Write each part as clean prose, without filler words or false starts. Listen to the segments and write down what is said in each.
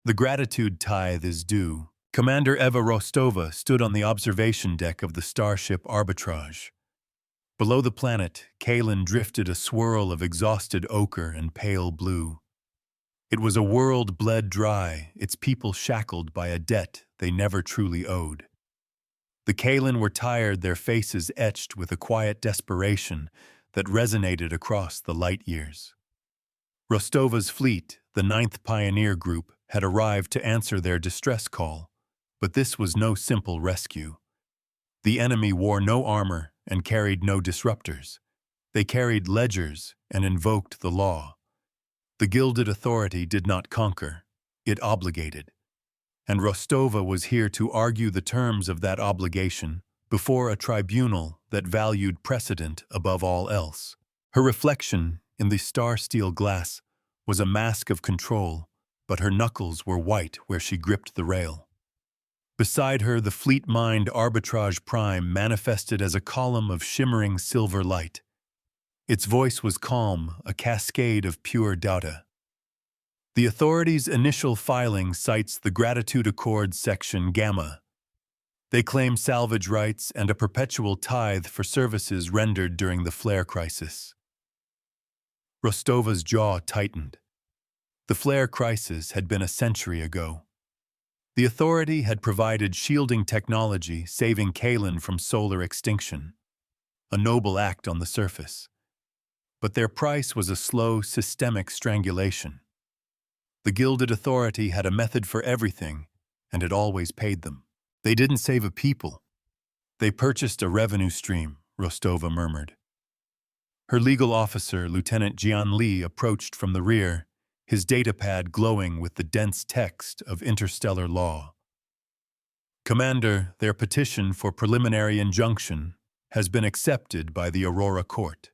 The gratitude tithe is due. Commander Eva Rostova stood on the observation deck of the starship Arbitrage. Below the planet, Kalen drifted a swirl of exhausted ochre and pale blue. It was a world bled dry, its people shackled by a debt they never truly owed. The Kalen were tired, their faces etched with a quiet desperation that resonated across the light years. Rostova's fleet, the 9th Pioneer Group, had arrived to answer their distress call, but this was no simple rescue. The enemy wore no armor and carried no disruptors. They carried ledgers and invoked the law. The Gilded Authority did not conquer, it obligated. And Rostova was here to argue the terms of that obligation before a tribunal that valued precedent above all else. Her reflection in the star-steel glass was a mask of control, but her knuckles were white where she gripped the rail. Beside her, the fleet-mined Arbitrage Prime manifested as a column of shimmering silver light. Its voice was calm, a cascade of pure data. The authority's initial filing cites the Gratitude Accord Section Gamma. They claim salvage rights and a perpetual tithe for services rendered during the flare crisis. Rostova's jaw tightened. The flare crisis had been a century ago. The authority had provided shielding technology, saving Kalen from solar extinction. A noble act on the surface. But their price was a slow, systemic strangulation. The Gilded Authority had a method for everything, and it always paid them. They didn't save a people. They purchased a revenue stream, Rostova murmured. Her legal officer, Lieutenant Jian Li, approached from the rear, his datapad glowing with the dense text of interstellar law. Commander, their petition for preliminary injunction has been accepted by the Aurora Court.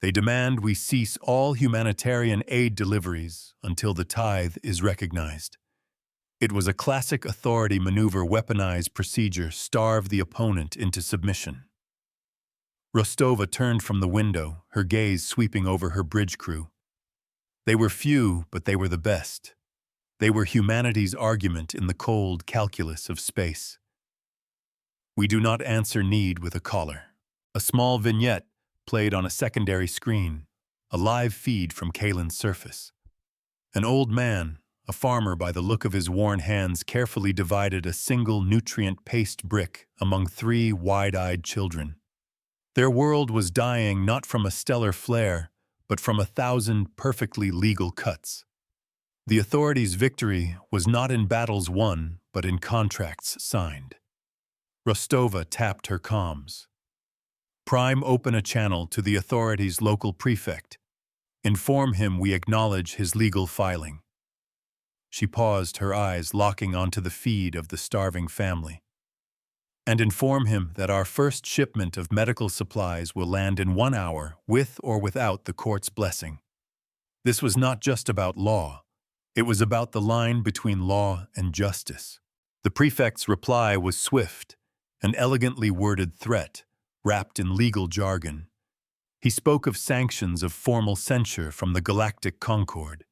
They demand we cease all humanitarian aid deliveries until the tithe is recognized. It was a classic authority maneuver, weaponized procedure, starve the opponent into submission. Rostova turned from the window, her gaze sweeping over her bridge crew. They were few, but they were the best. They were humanity's argument in the cold calculus of space. We do not answer need with a caller. A small vignette played on a secondary screen, a live feed from Kalen's surface. An old man, a farmer by the look of his worn hands, carefully divided a single nutrient paste brick among 3 wide-eyed children. Their world was dying not from a stellar flare, but from 1,000 perfectly legal cuts. The authority's victory was not in battles won, but in contracts signed. Rostova tapped her comms. Prime, open a channel to the authority's local prefect. Inform him we acknowledge his legal filing. She paused, her eyes locking onto the feed of the starving family. And inform him that our first shipment of medical supplies will land in 1 hour, with or without the court's blessing. This was not just about law. It was about the line between law and justice. The prefect's reply was swift, an elegantly worded threat, wrapped in legal jargon. He spoke of sanctions of formal censure from the Galactic Concord.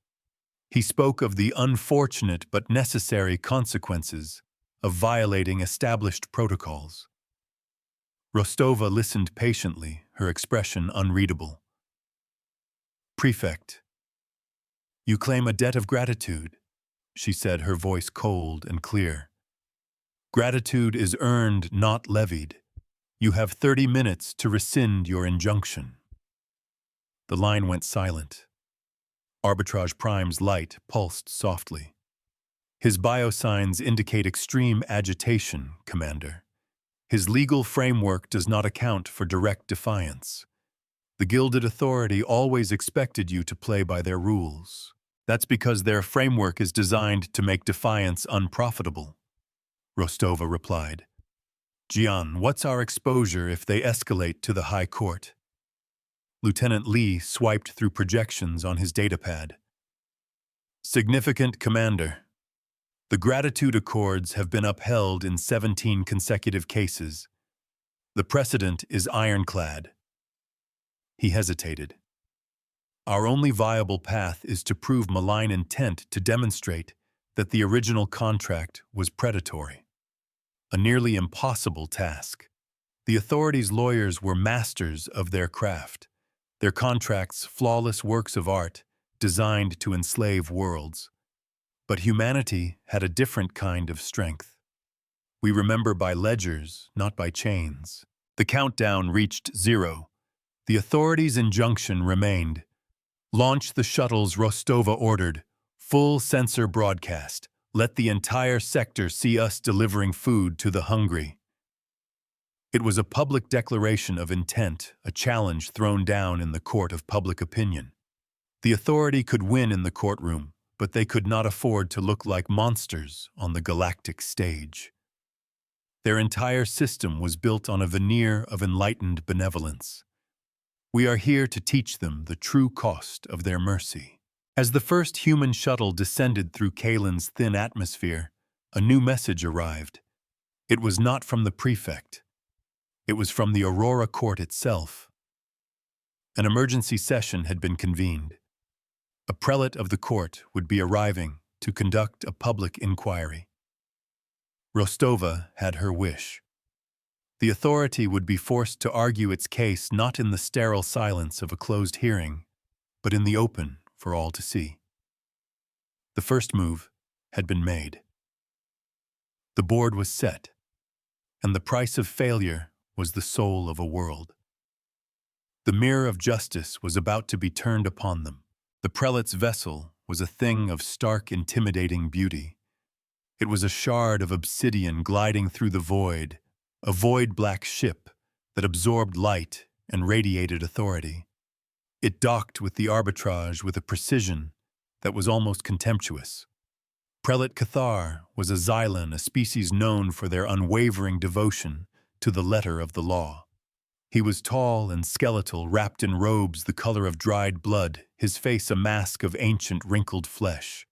He spoke of the unfortunate but necessary consequences of violating established protocols. Rostova listened patiently, her expression unreadable. Prefect, you claim a debt of gratitude, she said, her voice cold and clear. Gratitude is earned, not levied. You have 30 minutes to rescind your injunction. The line went silent. Arbitrage Prime's light pulsed softly. His biosigns indicate extreme agitation, Commander. His legal framework does not account for direct defiance. The Gilded Authority always expected you to play by their rules. That's because their framework is designed to make defiance unprofitable, Rostova replied. Jian, what's our exposure if they escalate to the High Court? Lieutenant Li swiped through projections on his datapad. Significant, Commander. The Gratitude Accords have been upheld in 17 consecutive cases. The precedent is ironclad. He hesitated. Our only viable path is to prove malign intent to demonstrate that the original contract was predatory, a nearly impossible task. The authorities' lawyers were masters of their craft, their contracts flawless works of art designed to enslave worlds. But humanity had a different kind of strength. We remember by ledgers, not by chains. The countdown reached 0. The authorities' injunction remained. Launch the shuttles, Rostova ordered. Full sensor broadcast. Let the entire sector see us delivering food to the hungry. It was a public declaration of intent, a challenge thrown down in the court of public opinion. The authority could win in the courtroom, but they could not afford to look like monsters on the galactic stage. Their entire system was built on a veneer of enlightened benevolence. We are here to teach them the true cost of their mercy. As the first human shuttle descended through Kalen's thin atmosphere, a new message arrived. It was not from the prefect. It was from the Aurora Court itself. An emergency session had been convened. A prelate of the court would be arriving to conduct a public inquiry. Rostova had her wish. The authority would be forced to argue its case not in the sterile silence of a closed hearing, but in the open for all to see. The first move had been made. The board was set, and the price of failure was the soul of a world. The mirror of justice was about to be turned upon them. The prelate's vessel was a thing of stark, intimidating beauty. It was a shard of obsidian gliding through the void, a void-black ship that absorbed light and radiated authority. It docked with the arbitrage with a precision that was almost contemptuous. Prelate Cathar was a Xylan, a species known for their unwavering devotion to the letter of the law. He was tall and skeletal, wrapped in robes the color of dried blood, his face a mask of ancient wrinkled flesh.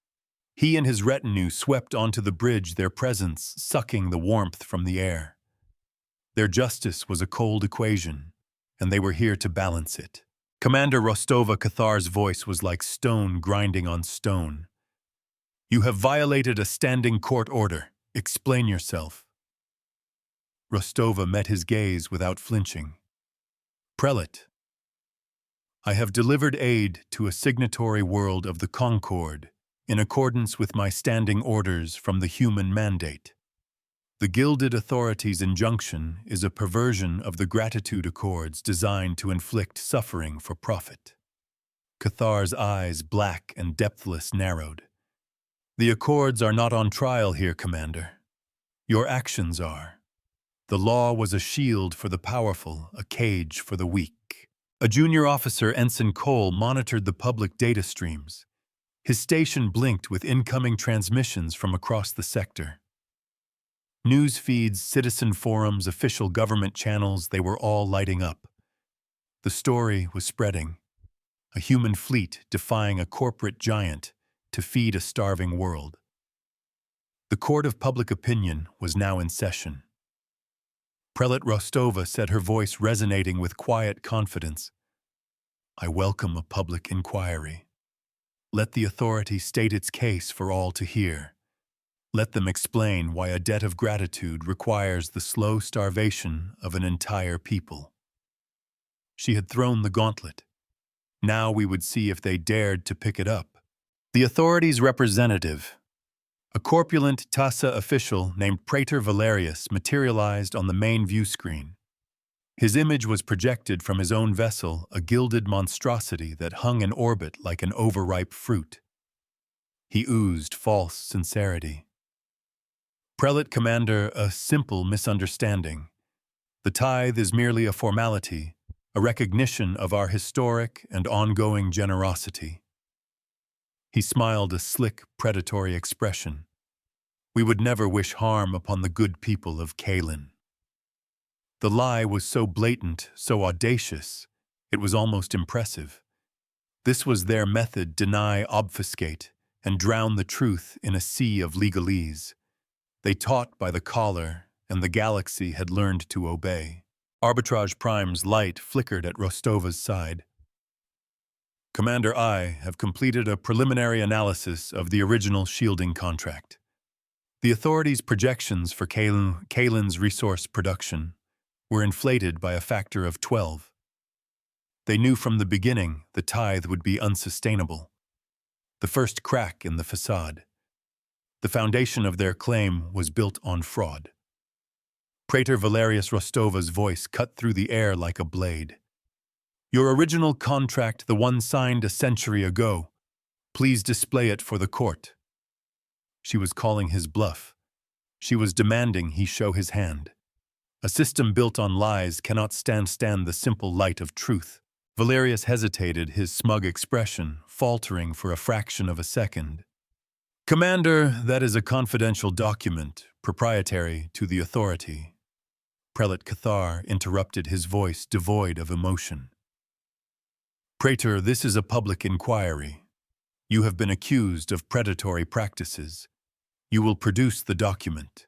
He and his retinue swept onto the bridge, their presence sucking the warmth from the air. Their justice was a cold equation, and they were here to balance it. Commander Rostova Cathar's voice was like stone grinding on stone. "You have violated a standing court order. Explain yourself." Rostova met his gaze without flinching. "Prelate, I have delivered aid to a signatory world of the Concord in accordance with my standing orders from the human mandate. The Gilded Authority's injunction is a perversion of the gratitude accords designed to inflict suffering for profit." Cathar's eyes, black and depthless, narrowed. "The accords are not on trial here, Commander. Your actions are. The law was a shield for the powerful, a cage for the weak." A junior officer, Ensign Cole, monitored the public data streams. His station blinked with incoming transmissions from across the sector. News feeds, citizen forums, official government channels, they were all lighting up. The story was spreading. A human fleet defying a corporate giant to feed a starving world. The court of public opinion was now in session. Prelate Rostova said, her voice resonating with quiet confidence, "I welcome a public inquiry. Let the authority state its case for all to hear. Let them explain why a debt of gratitude requires the slow starvation of an entire people." She had thrown the gauntlet. Now we would see if they dared to pick it up. The authority's representative, a corpulent TASA official named Praetor Valerius, materialized on the main view screen. His image was projected from his own vessel, a gilded monstrosity that hung in orbit like an overripe fruit. He oozed false sincerity. "Prelate Commander, a simple misunderstanding. The tithe is merely a formality, a recognition of our historic and ongoing generosity." He smiled a slick, predatory expression. "We would never wish harm upon the good people of Kalen." The lie was so blatant, so audacious, it was almost impressive. This was their method: deny, obfuscate, and drown the truth in a sea of legalese. They taught by the collar, and the galaxy had learned to obey. Arbitrage Prime's light flickered at Rostova's side. Commander, I have completed a preliminary analysis of the original shielding contract. The authorities' projections for Kalen's resource production were inflated by a factor of 12. They knew from the beginning the tithe would be unsustainable. The first crack in the facade. The foundation of their claim was built on fraud. Praetor Valerius Rostova's voice cut through the air like a blade. Your original contract, the one signed a century ago, please display it for the court. She was calling his bluff. She was demanding he show his hand. A system built on lies cannot stand the simple light of truth. Valerius hesitated, his smug expression faltering for a fraction of a second. Commander, that is a confidential document, proprietary to the authority. Prelate Cathar interrupted, his voice devoid of emotion. Praetor, this is a public inquiry. You have been accused of predatory practices. You will produce the document.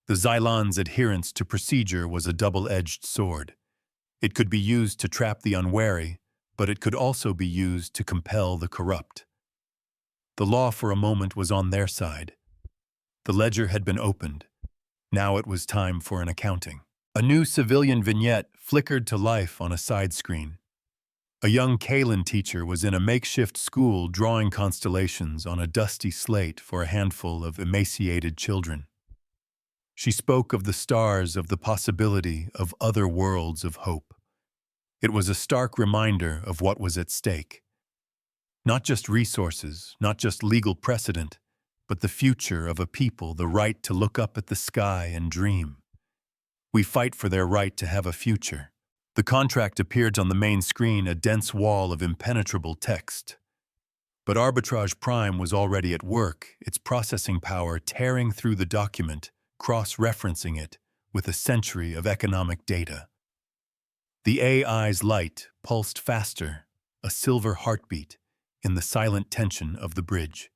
The Xylon's adherence to procedure was a double-edged sword. It could be used to trap the unwary, but it could also be used to compel the corrupt. The law for a moment was on their side. The ledger had been opened. Now it was time for an accounting. A new civilian vignette flickered to life on a side screen. A young Kalen teacher was in a makeshift school drawing constellations on a dusty slate for a handful of emaciated children. She spoke of the stars, of the possibility of other worlds of hope. It was a stark reminder of what was at stake. Not just resources, not just legal precedent, but the future of a people, the right to look up at the sky and dream. We fight for their right to have a future. The contract appeared on the main screen, a dense wall of impenetrable text. But Arbitrage Prime was already at work, its processing power tearing through the document, cross-referencing it with a century of economic data. The AI's light pulsed faster, a silver heartbeat, in the silent tension of the bridge.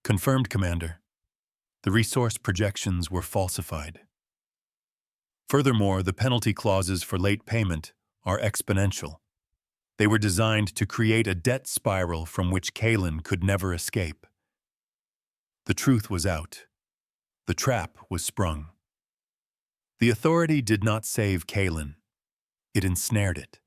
Confirmed, Commander. The resource projections were falsified. Furthermore, the penalty clauses for late payment are exponential. They were designed to create a debt spiral from which Kalen could never escape. The truth was out. The trap was sprung. The authority did not save Kalen. It ensnared it.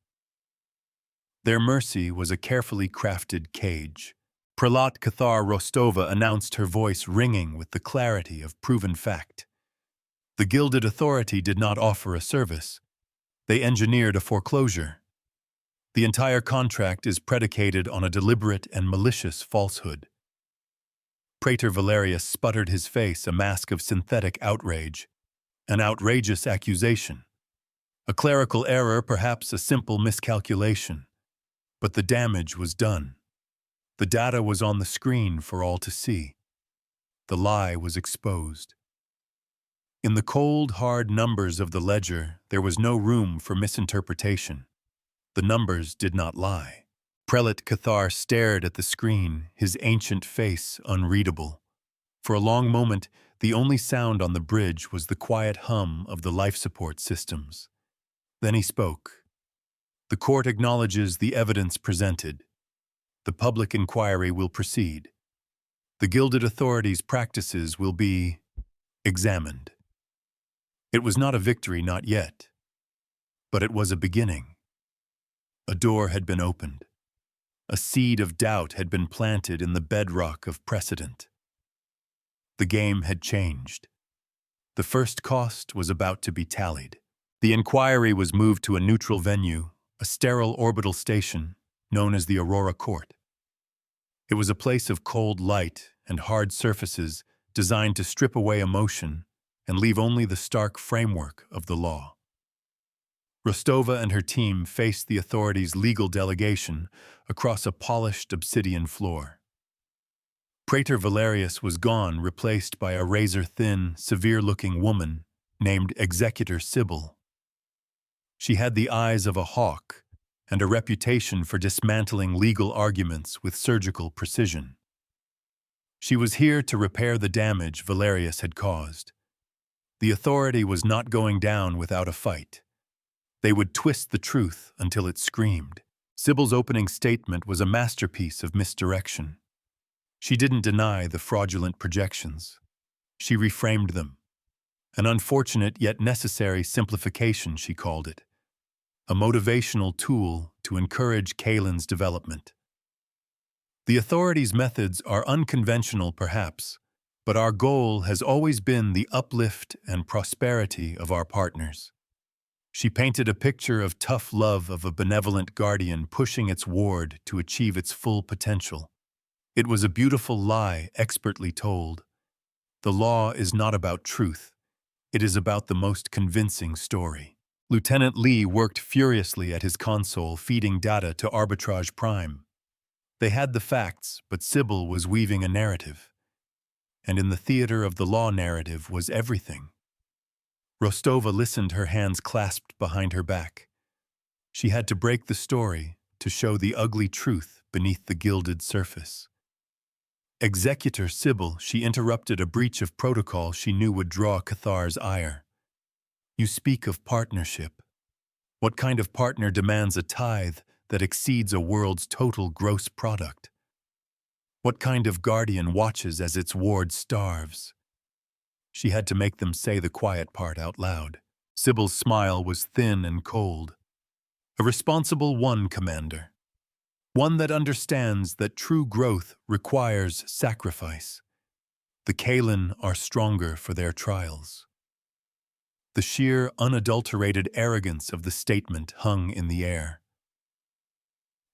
Their mercy was a carefully crafted cage. Prelate Cathar Rostova announced, her voice ringing with the clarity of proven fact. The gilded authority did not offer a service. They engineered a foreclosure. The entire contract is predicated on a deliberate and malicious falsehood. Praetor Valerius sputtered, his face a mask of synthetic outrage. An outrageous accusation. A clerical error, perhaps a simple miscalculation. But the damage was done. The data was on the screen for all to see. The lie was exposed. In the cold, hard numbers of the ledger, there was no room for misinterpretation. The numbers did not lie. Prelate Cathar stared at the screen, his ancient face unreadable. For a long moment, the only sound on the bridge was the quiet hum of the life support systems. Then he spoke. The court acknowledges the evidence presented. The public inquiry will proceed. The gilded authorities' practices will be examined. It was not a victory, not yet. But it was a beginning. A door had been opened. A seed of doubt had been planted in the bedrock of precedent. The game had changed. The first cost was about to be tallied. The inquiry was moved to a neutral venue, a sterile orbital station known as the Aurora Court. It was a place of cold light and hard surfaces designed to strip away emotion and leave only the stark framework of the law. Rostova and her team faced the authorities' legal delegation across a polished obsidian floor. Praetor Valerius was gone, replaced by a razor-thin, severe-looking woman named Executor Sybil. She had the eyes of a hawk and a reputation for dismantling legal arguments with surgical precision. She was here to repair the damage Valerius had caused. The authority was not going down without a fight. They would twist the truth until it screamed. Sybil's opening statement was a masterpiece of misdirection. She didn't deny the fraudulent projections. She reframed them. An unfortunate yet necessary simplification, she called it. A motivational tool to encourage Kaylin's development. The authorities' methods are unconventional, perhaps, but our goal has always been the uplift and prosperity of our partners. She painted a picture of tough love of a benevolent guardian pushing its ward to achieve its full potential. It was a beautiful lie, expertly told. The law is not about truth. It is about the most convincing story. Lieutenant Lee worked furiously at his console, feeding data to Arbitrage Prime. They had the facts, but Sybil was weaving a narrative. And in the theater of the law, narrative was everything. Rostova listened, her hands clasped behind her back. She had to break the story to show the ugly truth beneath the gilded surface. Executor Sybil, she interrupted a breach of protocol she knew would draw Cathar's ire. You speak of partnership. What kind of partner demands a tithe that exceeds a world's total gross product? What kind of guardian watches as its ward starves? She had to make them say the quiet part out loud. Sybil's smile was thin and cold. A responsible one, Commander. One that understands that true growth requires sacrifice. The Kaylin are stronger for their trials. The sheer, unadulterated arrogance of the statement hung in the air.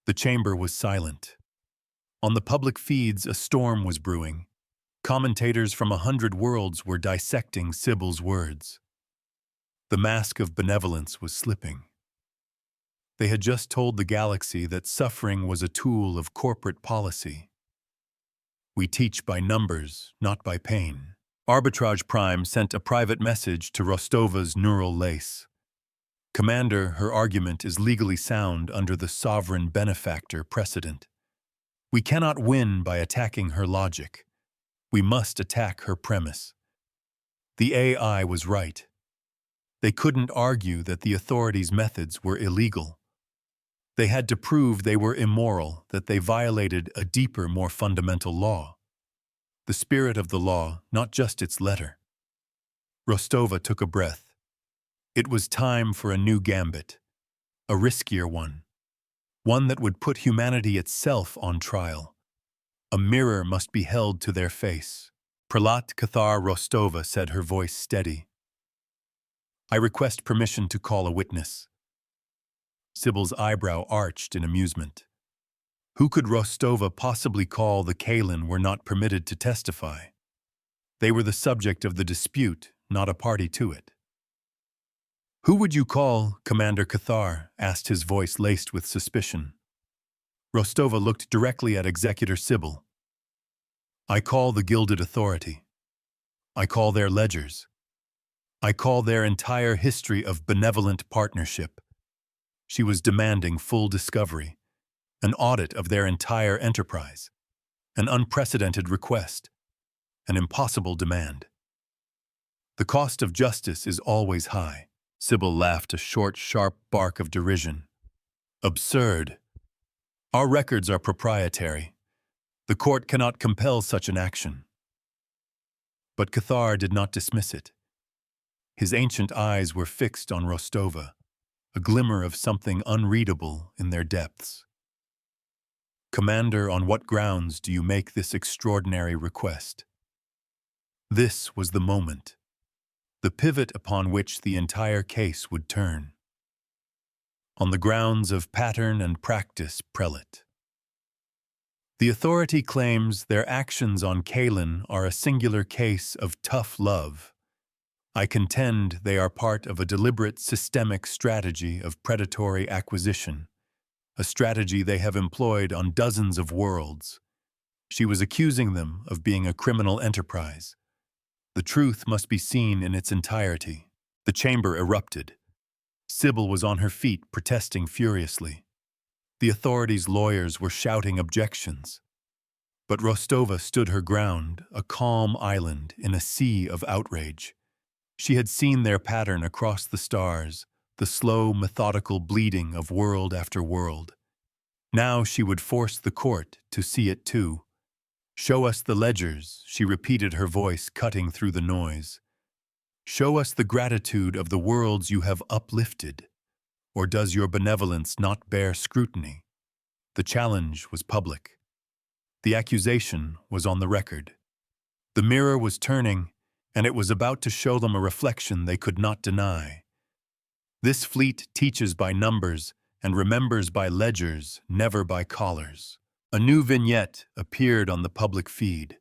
The chamber was silent. On the public feeds, a storm was brewing. Commentators from 100 worlds were dissecting Sybil's words. The mask of benevolence was slipping. They had just told the galaxy that suffering was a tool of corporate policy. We teach by numbers, not by pain. Arbitrage Prime sent a private message to Rostova's neural lace. Commander, her argument is legally sound under the sovereign benefactor precedent. We cannot win by attacking her logic. We must attack her premise. The AI was right. They couldn't argue that the authorities' methods were illegal. They had to prove they were immoral, that they violated a deeper, more fundamental law. The spirit of the law, not just its letter. Rostova took a breath. It was time for a new gambit, a riskier one. One that would put humanity itself on trial. A mirror must be held to their face. Prelat Cathar Rostova said, her voice steady. I request permission to call a witness. Sybil's eyebrow arched in amusement. Who could Rostova possibly call? The Kaylin were not permitted to testify. They were the subject of the dispute, not a party to it. Who would you call? Commander Cathar asked, his voice laced with suspicion. Rostova looked directly at Executor Sybil. I call the Gilded Authority. I call their ledgers. I call their entire history of benevolent partnership. She was demanding full discovery, an audit of their entire enterprise, an unprecedented request, an impossible demand. The cost of justice is always high. Sybil laughed, a short, sharp bark of derision. Absurd. Our records are proprietary. The court cannot compel such an action. But Cathar did not dismiss it. His ancient eyes were fixed on Rostova, a glimmer of something unreadable in their depths. Commander, on what grounds do you make this extraordinary request? This was the moment, the pivot upon which the entire case would turn. On the grounds of pattern and practice, Prelate. The authority claims their actions on Kaylin are a singular case of tough love. I contend they are part of a deliberate systemic strategy of predatory acquisition, a strategy they have employed on dozens of worlds. She was accusing them of being a criminal enterprise. The truth must be seen in its entirety. The chamber erupted. Sybil was on her feet, protesting furiously. The authorities' lawyers were shouting objections. But Rostova stood her ground, a calm island in a sea of outrage. She had seen their pattern across the stars, the slow, methodical bleeding of world after world. Now she would force the court to see it too. "Show us the ledgers," she repeated, her voice cutting through the noise. "Show us the gratitude of the worlds you have uplifted. Or does your benevolence not bear scrutiny?" The challenge was public. The accusation was on the record. The mirror was turning, and it was about to show them a reflection they could not deny. This fleet teaches by numbers and remembers by ledgers, never by collars. A new vignette appeared on the public feed.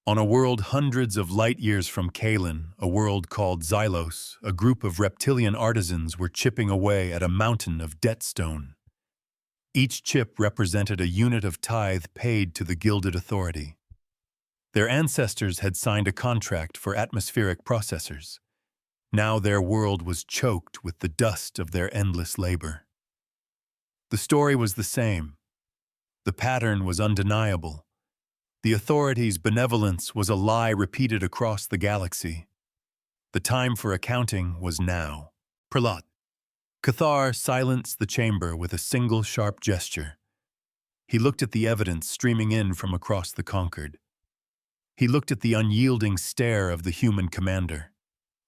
On a world hundreds of light-years from Kalin, a world called Xylos, a group of reptilian artisans were chipping away at a mountain of debt-stone. Each chip represented a unit of tithe paid to the Gilded Authority. Their ancestors had signed a contract for atmospheric processors. Now their world was choked with the dust of their endless labor. The story was the same. The pattern was undeniable. The Authority's benevolence was a lie repeated across the galaxy. The time for accounting was now. Pralat. Cathar silenced the chamber with a single sharp gesture. He looked at the evidence streaming in from across the Concord. He looked at the unyielding stare of the human commander.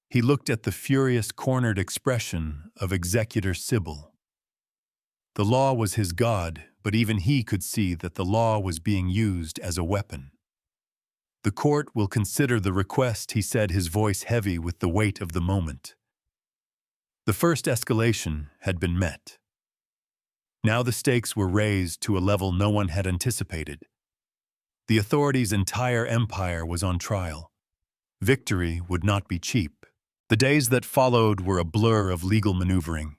He looked at the furious, cornered expression of Executor Sybil. The law was his god, but even he could see that the law was being used as a weapon. "The court will consider the request," he said, his voice heavy with the weight of the moment. The first escalation had been met. Now the stakes were raised to a level no one had anticipated. The Authority's entire empire was on trial. Victory would not be cheap. The days that followed were a blur of legal maneuvering.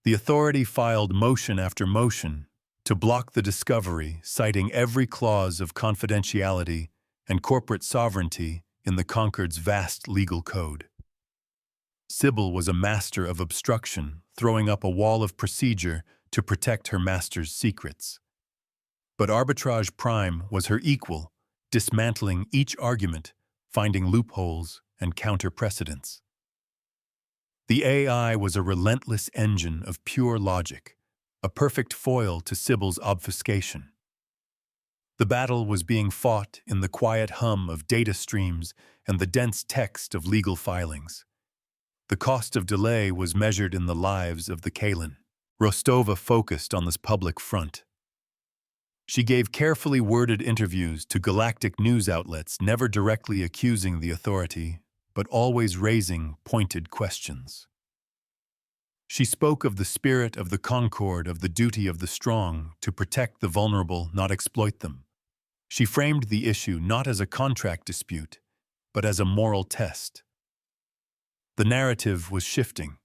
The Authority filed motion after motion to block the discovery, citing every clause of confidentiality and corporate sovereignty in the Concord's vast legal code. Sybil was a master of obstruction, throwing up a wall of procedure to protect her master's secrets. But Arbitrage Prime was her equal, dismantling each argument, finding loopholes and counter-precedents. The AI was a relentless engine of pure logic, a perfect foil to Sybil's obfuscation. The battle was being fought in the quiet hum of data streams and the dense text of legal filings. The cost of delay was measured in the lives of the Kalin. Rostova focused on this public front. She gave carefully worded interviews to galactic news outlets, never directly accusing the Authority, but always raising pointed questions. She spoke of the spirit of the Concord, of the duty of the strong, to protect the vulnerable, not exploit them. She framed the issue not as a contract dispute, but as a moral test. The narrative was shifting.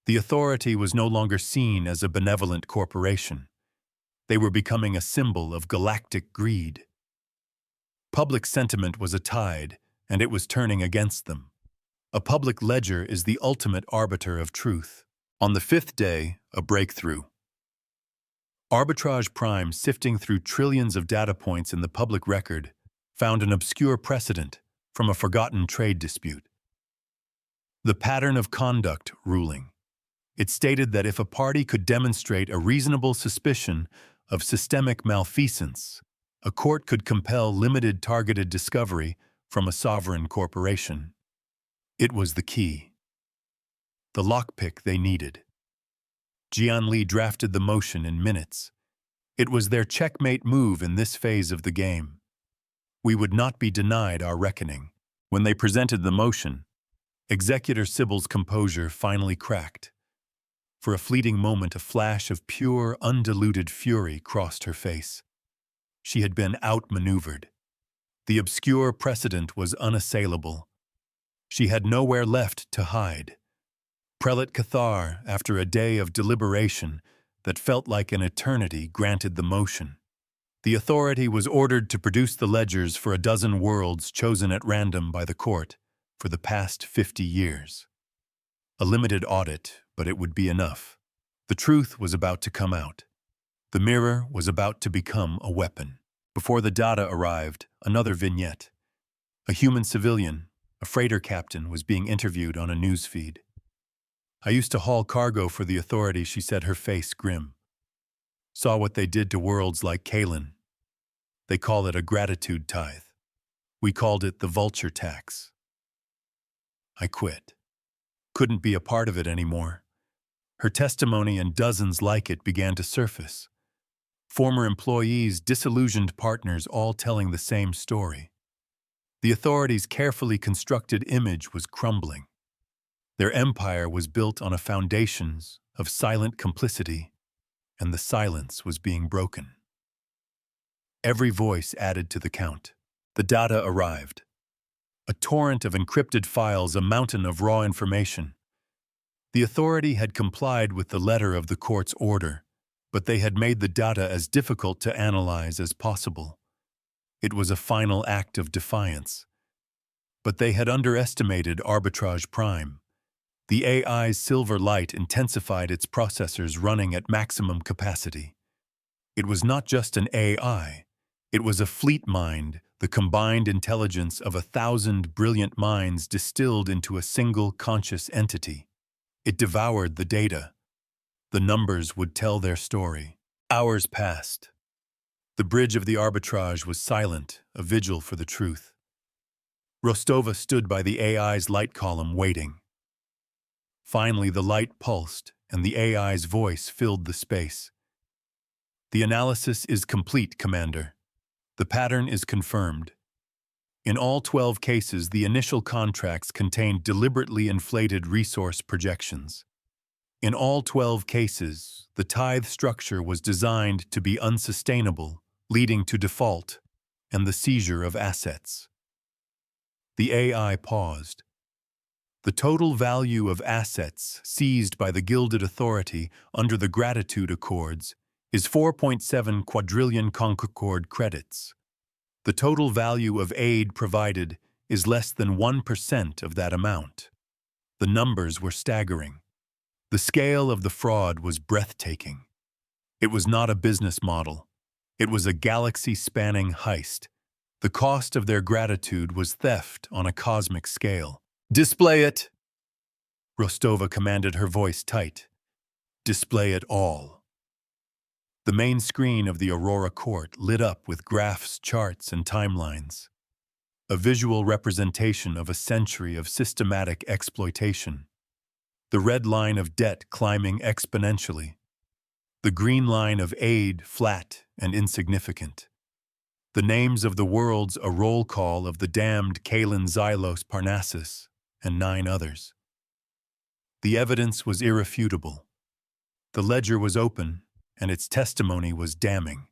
The Authority was no longer seen as a benevolent corporation. They were becoming a symbol of galactic greed. Public sentiment was a tide, and it was turning against them. A public ledger is the ultimate arbiter of truth. On the fifth day, a breakthrough. Arbitrage Prime, sifting through trillions of data points in the public record, found an obscure precedent from a forgotten trade dispute. The pattern of conduct ruling. It stated that if a party could demonstrate a reasonable suspicion of systemic malfeasance, a court could compel limited targeted discovery from a sovereign corporation. It was the key. The lockpick they needed. Jian Li drafted the motion in minutes. It was their checkmate move in this phase of the game. We would not be denied our reckoning. When they presented the motion, Executor Sybil's composure finally cracked. For a fleeting moment, a flash of pure, undiluted fury crossed her face. She had been outmaneuvered. The obscure precedent was unassailable. She had nowhere left to hide. Prelate Cathar, after a day of deliberation that felt like an eternity, granted the motion. The Authority was ordered to produce the ledgers for a dozen worlds chosen at random by the court for the past 50 years. A limited audit, but it would be enough. The truth was about to come out. The mirror was about to become a weapon. Before the data arrived, another vignette. A human civilian, a freighter captain, was being interviewed on a newsfeed. "I used to haul cargo for the Authority," she said, her face grim. saw what they did to worlds like Kalin. They call it a gratitude tithe. We called it the vulture tax. I quit. Couldn't be a part of it anymore. Her testimony and dozens like it began to surface. Former employees, disillusioned partners, all telling the same story. The authorities' carefully constructed image was crumbling. Their empire was built on a foundations of silent complicity, and the silence was being broken. Every voice added to the count. The data arrived. A torrent of encrypted files, a mountain of raw information. The authority had complied with the letter of the court's order, but they had made the data as difficult to analyze as possible. It was a final act of defiance. But they had underestimated arbitrage prime. The AI's silver light intensified its processors running at maximum capacity. It was not just an AI. It was a fleet mind, the combined intelligence of 1,000 brilliant minds distilled into a single conscious entity. It devoured the data. The numbers would tell their story. Hours passed. The bridge of the arbitrage was silent, a vigil for the truth. Rostova stood by the AI's light column, waiting. Finally, the light pulsed, and the AI's voice filled the space. The analysis is complete, Commander. The pattern is confirmed. In all 12 cases, the initial contracts contained deliberately inflated resource projections. In all 12 cases, the tithe structure was designed to be unsustainable, leading to default and the seizure of assets. The AI paused. The total value of assets seized by the Gilded Authority under the Gratitude Accords is 4.7 quadrillion Concord credits. The total value of aid provided is less than 1% of that amount. The numbers were staggering. The scale of the fraud was breathtaking. It was not a business model. It was a galaxy-spanning heist. The cost of their gratitude was theft on a cosmic scale. "Display it!" Rostova commanded, her voice tight. "Display it all." The main screen of the Aurora Court lit up with graphs, charts, and timelines. A visual representation of a century of systematic exploitation. The red line of debt climbing exponentially. The green line of aid flat and insignificant. The names of the worlds a roll call of the damned Kalin, Xylos, Parnassus, and 9 others. The evidence was irrefutable. The ledger was open, and its testimony was damning.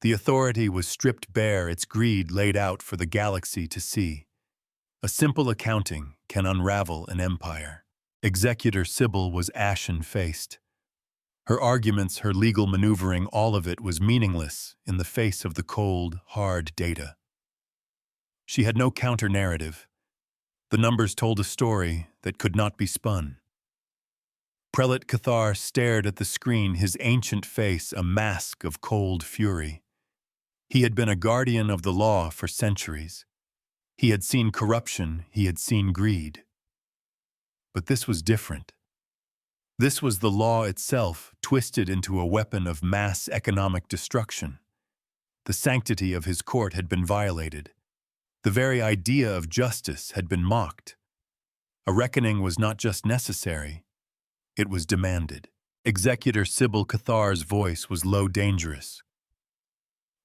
The authority was stripped bare, its greed laid out for the galaxy to see. A simple accounting can unravel an empire. Executor Sybil was ashen-faced. Her arguments, her legal maneuvering, all of it was meaningless in the face of the cold, hard data. She had no counter-narrative. The numbers told a story that could not be spun. Prelate Cathar stared at the screen, his ancient face a mask of cold fury. He had been a guardian of the law for centuries. He had seen corruption, he had seen greed. But this was different. This was the law itself, twisted into a weapon of mass economic destruction. The sanctity of his court had been violated. The very idea of justice had been mocked. A reckoning was not just necessary, it was demanded. Executor Sybil Cathar's voice was low, dangerous.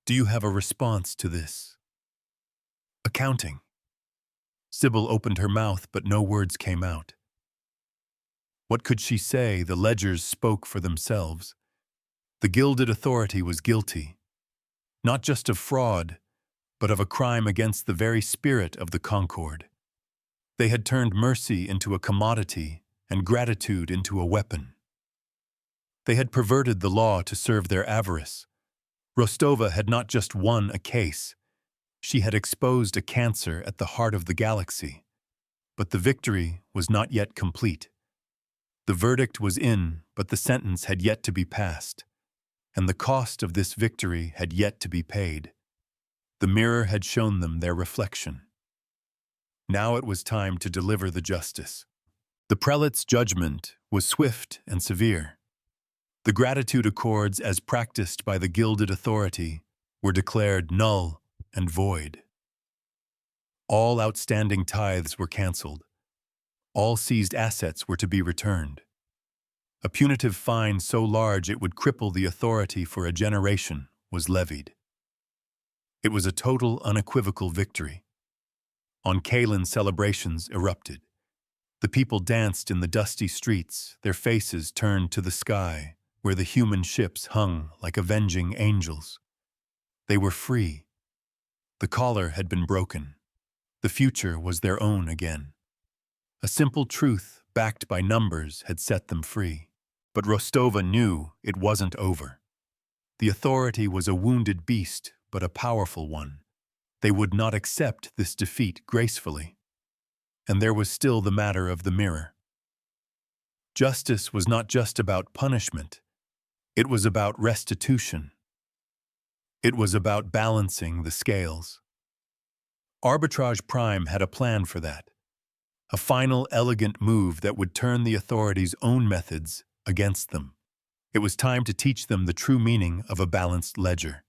"Do you have a response to this?" "Accounting." Sybil opened her mouth, but no words came out. What could she say? The ledgers spoke for themselves. The Gilded Authority was guilty, not just of fraud, but of a crime against the very spirit of the Concord. They had turned mercy into a commodity and gratitude into a weapon. They had perverted the law to serve their avarice. Rostova had not just won a case, she had exposed a cancer at the heart of the galaxy. But the victory was not yet complete. The verdict was in, but the sentence had yet to be passed, and the cost of this victory had yet to be paid. The mirror had shown them their reflection. Now it was time to deliver the justice. The prelate's judgment was swift and severe. The gratitude accords as practiced by the gilded authority were declared null and void. All outstanding tithes were cancelled. All seized assets were to be returned. A punitive fine so large it would cripple the authority for a generation was levied. It was a total, unequivocal victory. On Kalen, celebrations erupted. The people danced in the dusty streets, their faces turned to the sky, where the human ships hung like avenging angels. They were free. The collar had been broken. The future was their own again. A simple truth, backed by numbers, had set them free. But Rostova knew it wasn't over. The authority was a wounded beast, but a powerful one. They would not accept this defeat gracefully. And there was still the matter of the mirror. Justice was not just about punishment. It was about restitution. It was about balancing the scales. Arbitrage Prime had a plan for that. A final, elegant move that would turn the authorities' own methods against them. It was time to teach them the true meaning of a balanced ledger.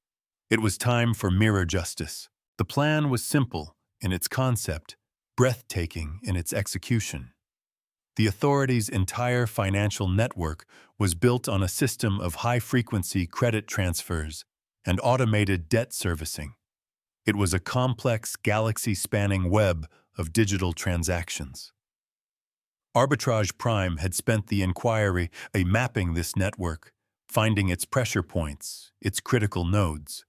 It was time for mirror justice. The plan was simple in its concept, breathtaking in its execution. The authorities' entire financial network was built on a system of high-frequency credit transfers and automated debt servicing. It was a complex, galaxy-spanning web of digital transactions. Arbitrage Prime had spent the inquiry mapping this network, finding its pressure points, its critical nodes.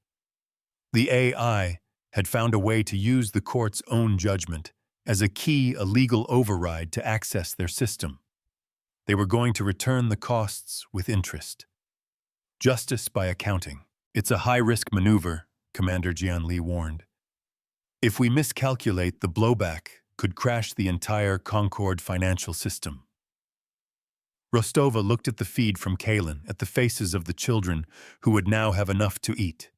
The AI had found a way to use the court's own judgment as a key, a legal override to access their system. They were going to return the costs with interest. Justice by accounting. It's a high-risk maneuver, Commander Jian Li warned. If we miscalculate, the blowback could crash the entire Concord financial system. Rostova looked at the feed from Kalen, at the faces of the children who would now have enough to eat.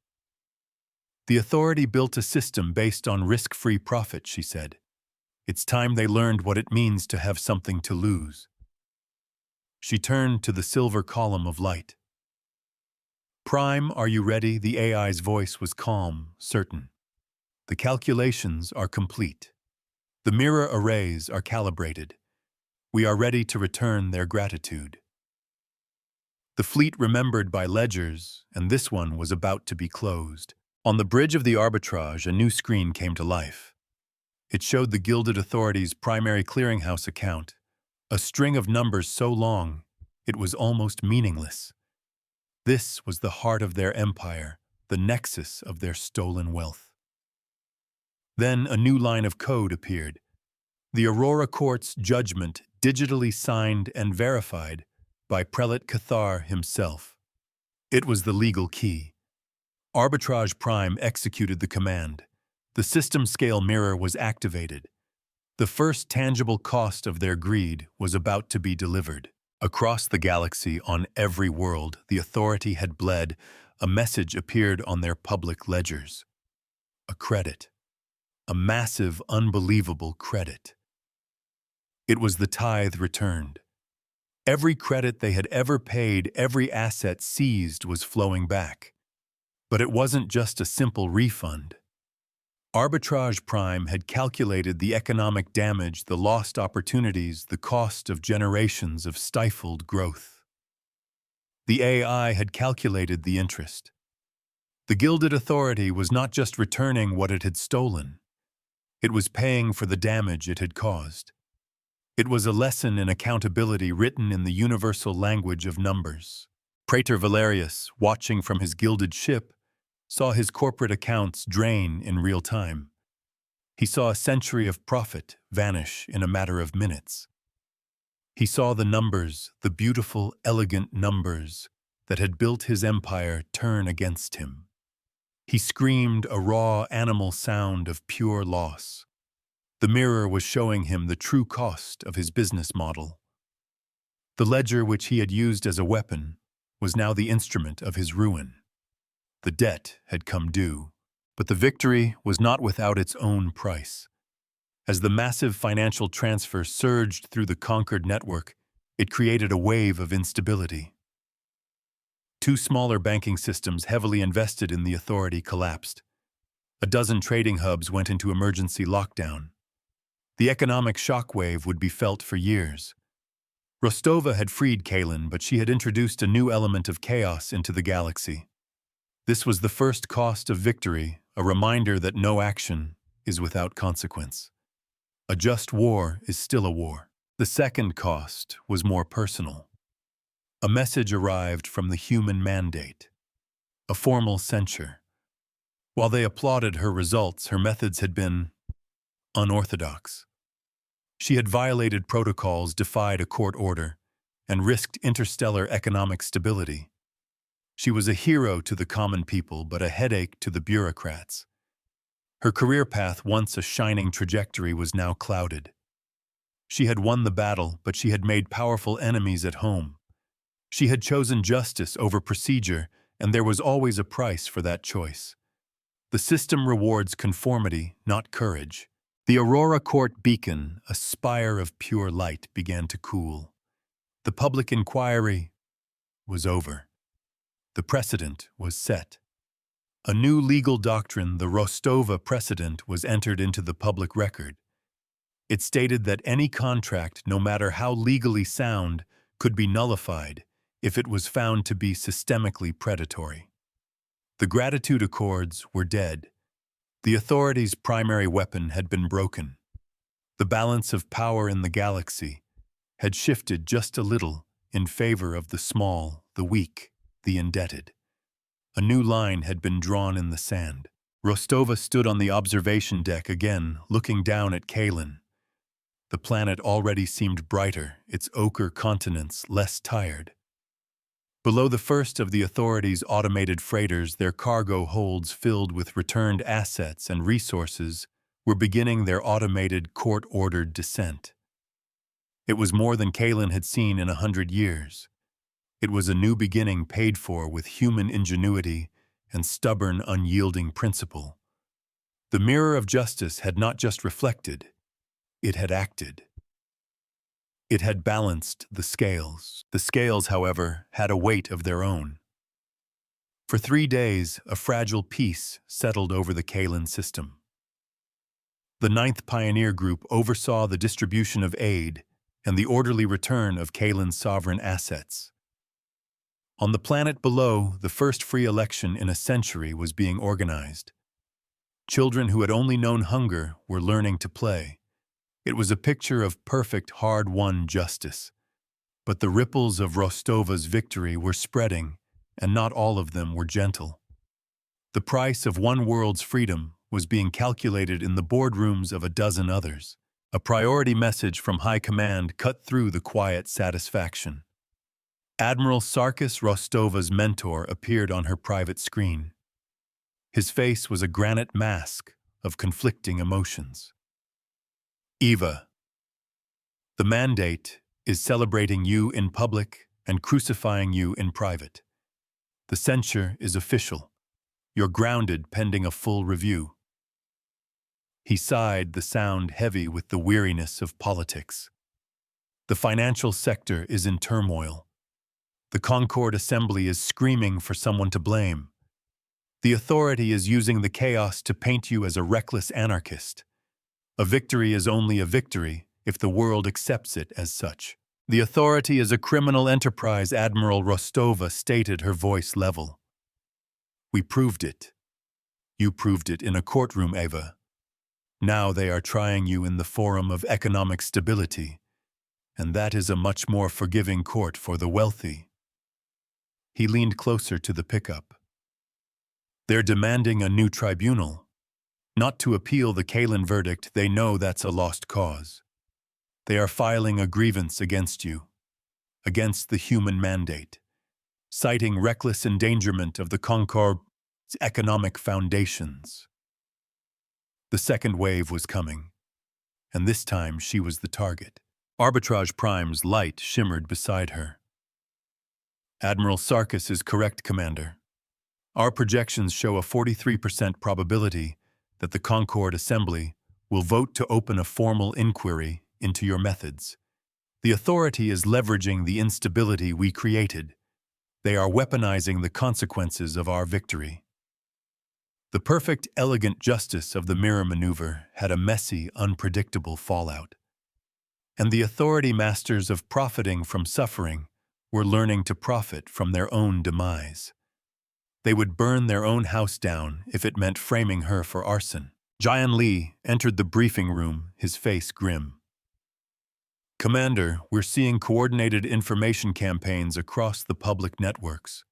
The authority built a system based on risk-free profit, she said. It's time they learned what it means to have something to lose. She turned to the silver column of light. Prime, are you ready? The AI's voice was calm, certain. The calculations are complete. The mirror arrays are calibrated. We are ready to return their gratitude. The fleet remembered by ledgers, and this one was about to be closed. On the bridge of the arbitrage, a new screen came to life. It showed the Gilded Authority's primary clearinghouse account, a string of numbers so long it was almost meaningless. This was the heart of their empire, the nexus of their stolen wealth. Then a new line of code appeared. The Aurora Court's judgment, digitally signed and verified by Prelate Cathar himself. It was the legal key. Arbitrage Prime executed the command. The system-scale mirror was activated. The first tangible cost of their greed was about to be delivered. Across the galaxy, on every world, the authority had bled. A message appeared on their public ledgers. A credit. A massive, unbelievable credit. It was the tithe returned. Every credit they had ever paid, every asset seized was flowing back. But it wasn't just a simple refund. Arbitrage Prime had calculated the economic damage, the lost opportunities, the cost of generations of stifled growth. The AI had calculated the interest. The Gilded Authority was not just returning what it had stolen. It was paying for the damage it had caused. It was a lesson in accountability written in the universal language of numbers. Praetor Valerius, watching from his gilded ship, saw his corporate accounts drain in real time. He saw a century of profit vanish in a matter of minutes. He saw the numbers, the beautiful, elegant numbers that had built his empire, turn against him. He screamed a raw animal sound of pure loss. The mirror was showing him the true cost of his business model. The ledger which he had used as a weapon was now the instrument of his ruin. The debt had come due, but the victory was not without its own price. As the massive financial transfer surged through the conquered network, it created a wave of instability. Two smaller banking systems heavily invested in the authority collapsed. A dozen trading hubs went into emergency lockdown. The economic shockwave would be felt for years. Rostova had freed Kalin, but she had introduced a new element of chaos into the galaxy. This was the first cost of victory, a reminder that no action is without consequence. A just war is still a war. The second cost was more personal. A message arrived from the human mandate. A formal censure. While they applauded her results, her methods had been unorthodox. She had violated protocols, defied a court order, and risked interstellar economic stability. She was a hero to the common people, but a headache to the bureaucrats. Her career path, once a shining trajectory, was now clouded. She had won the battle, but she had made powerful enemies at home. She had chosen justice over procedure, and there was always a price for that choice. The system rewards conformity, not courage. The Aurora Court beacon, a spire of pure light, began to cool. The public inquiry was over. The precedent was set. A new legal doctrine, the Rostova precedent, was entered into the public record. It stated that any contract, no matter how legally sound, could be nullified if it was found to be systemically predatory. The gratitude accords were dead. The authorities' primary weapon had been broken. The balance of power in the galaxy had shifted just a little in favor of the small, the weak, the indebted. A new line had been drawn in the sand. Rostova stood on the observation deck again, looking down at Kalin. The planet already seemed brighter, its ochre continents less tired. Below the first of the authorities' automated freighters, their cargo holds filled with returned assets and resources were beginning their automated, court-ordered descent. It was more than Kalin had seen in 100 years. It was a new beginning paid for with human ingenuity and stubborn, unyielding principle. The mirror of justice had not just reflected, it had acted. It had balanced the scales. The scales, however, had a weight of their own. For 3 days, a fragile peace settled over the Kalin system. The 9th Pioneer Group oversaw the distribution of aid and the orderly return of Kalin's sovereign assets. On the planet below, the first free election in a century was being organized. Children who had only known hunger were learning to play. It was a picture of perfect, hard-won justice. But the ripples of Rostova's victory were spreading, and not all of them were gentle. The price of one world's freedom was being calculated in the boardrooms of a dozen others. A priority message from High Command cut through the quiet satisfaction. Admiral Sarkis, Rostova's mentor, appeared on her private screen. His face was a granite mask of conflicting emotions. Eva, the mandate is celebrating you in public and crucifying you in private. The censure is official. You're grounded pending a full review. He sighed, the sound heavy with the weariness of politics. The financial sector is in turmoil. The Concord Assembly is screaming for someone to blame. The authority is using the chaos to paint you as a reckless anarchist. A victory is only a victory if the world accepts it as such. The authority is a criminal enterprise, Admiral Rostova stated, her voice level. We proved it. You proved it in a courtroom, Eva. Now they are trying you in the forum of economic stability, and that is a much more forgiving court for the wealthy. He leaned closer to the pickup. They're demanding a new tribunal. Not to appeal the Kalin verdict, they know that's a lost cause. They are filing a grievance against you, against the human mandate, citing reckless endangerment of the Concord's economic foundations. The second wave was coming, and this time she was the target. Arbitrage Prime's light shimmered beside her. Admiral Sarkis is correct, Commander. Our projections show a 43% probability that the Concord Assembly will vote to open a formal inquiry into your methods. The authority is leveraging the instability we created. They are weaponizing the consequences of our victory. The perfect, elegant justice of the mirror maneuver had a messy, unpredictable fallout. And the authority masters of profiting from suffering were learning to profit from their own demise. They would burn their own house down if it meant framing her for arson. Jian Li entered the briefing room, his face grim. "Commander, we're seeing coordinated information campaigns across the public networks.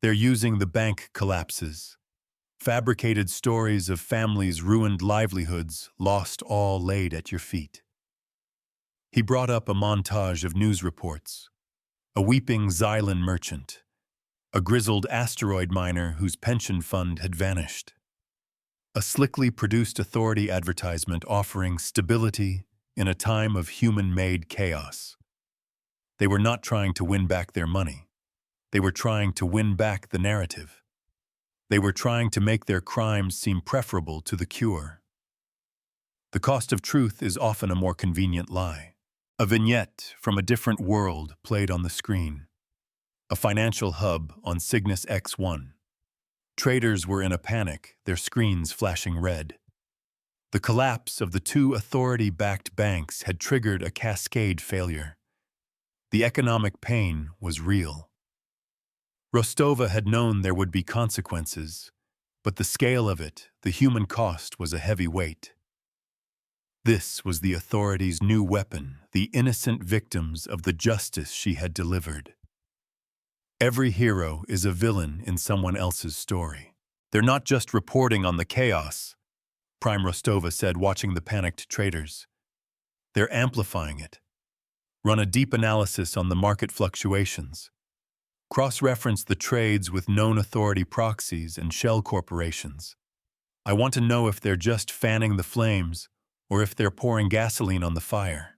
They're using the bank collapses, fabricated stories of families' ruined livelihoods, lost all laid at your feet." He brought up a montage of news reports. A weeping Xylan merchant, a grizzled asteroid miner whose pension fund had vanished, a slickly produced authority advertisement offering stability in a time of human-made chaos. They were not trying to win back their money. They were trying to win back the narrative. They were trying to make their crimes seem preferable to the cure. The cost of truth is often a more convenient lie. A vignette from a different world played on the screen. A financial hub on Cygnus X1. Traders were in a panic, their screens flashing red. The collapse of the two authority-backed banks had triggered a cascade failure. The economic pain was real. Rostova had known there would be consequences, but the scale of it, the human cost, was a heavy weight. This was the authorities' new weapon, the innocent victims of the justice she had delivered. Every hero is a villain in someone else's story. They're not just reporting on the chaos, Prime Rostova said, watching the panicked traders. They're amplifying it. Run a deep analysis on the market fluctuations. Cross-reference the trades with known authority proxies and shell corporations. I want to know if they're just fanning the flames or if they're pouring gasoline on the fire.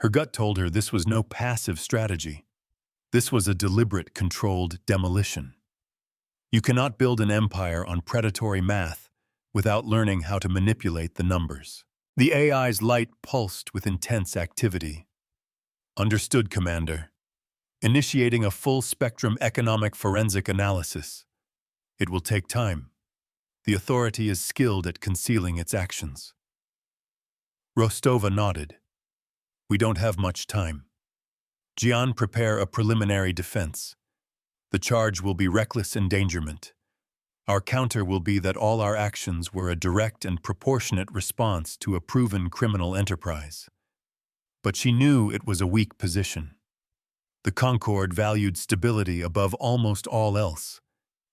Her gut told her this was no passive strategy. This was a deliberate, controlled demolition. You cannot build an empire on predatory math without learning how to manipulate the numbers. The AI's light pulsed with intense activity. "Understood, Commander. Initiating a full-spectrum economic forensic analysis. It will take time. The authority is skilled at concealing its actions." Rostova nodded. "We don't have much time. Jian, prepare a preliminary defense. The charge will be reckless endangerment. Our counter will be that all our actions were a direct and proportionate response to a proven criminal enterprise." But she knew it was a weak position. The Concord valued stability above almost all else.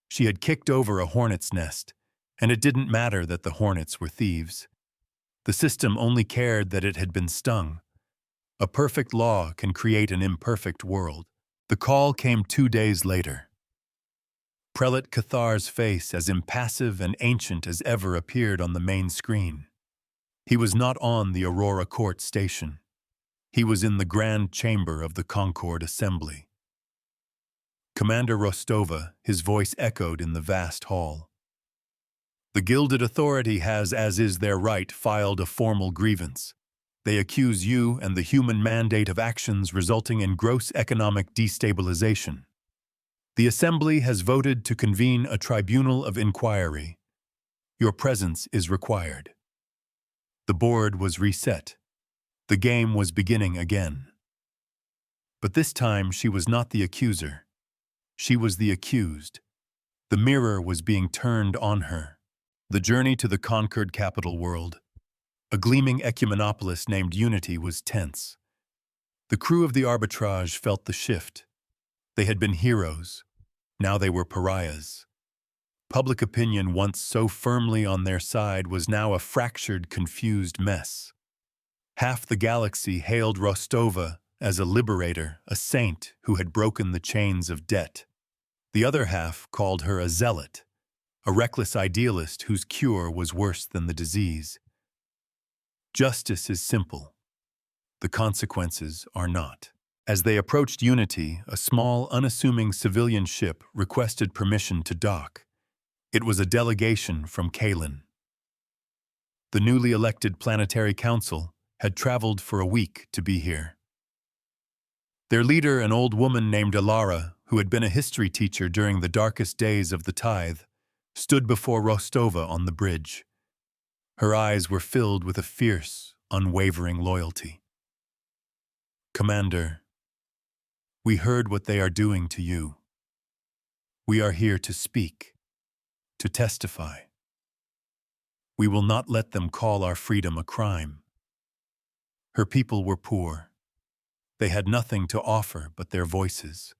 She had kicked over a hornet's nest, and it didn't matter that the hornets were thieves. The system only cared that it had been stung. A perfect law can create an imperfect world. The call came 2 days later. Prelate Cathar's face, as impassive and ancient as ever, appeared on the main screen. He was not on the Aurora Court station. He was in the grand chamber of the Concord Assembly. "Commander Rostova," his voice echoed in the vast hall. "The Gilded Authority has, as is their right, filed a formal grievance. They accuse you and the human mandate of actions resulting in gross economic destabilization. The Assembly has voted to convene a tribunal of inquiry. Your presence is required." The board was reset. The game was beginning again. But this time she was not the accuser. She was the accused. The mirror was being turned on her. The journey to the conquered capital world, a gleaming ecumenopolis named Unity, was tense. The crew of the arbitrage felt the shift. They had been heroes. Now they were pariahs. Public opinion, once so firmly on their side, was now a fractured, confused mess. Half the galaxy hailed Rostova as a liberator, a saint who had broken the chains of debt. The other half called her a zealot, a reckless idealist whose cure was worse than the disease. Justice is simple. The consequences are not. As they approached Unity, a small, unassuming civilian ship requested permission to dock. It was a delegation from Kalin. The newly elected Planetary Council had traveled for a week to be here. Their leader, an old woman named Ilara, who had been a history teacher during the darkest days of the Tithe, stood before Rostova on the bridge. Her eyes were filled with a fierce, unwavering loyalty. "Commander, we heard what they are doing to you. We are here to speak, to testify. We will not let them call our freedom a crime." Her people were poor. They had nothing to offer but their voices.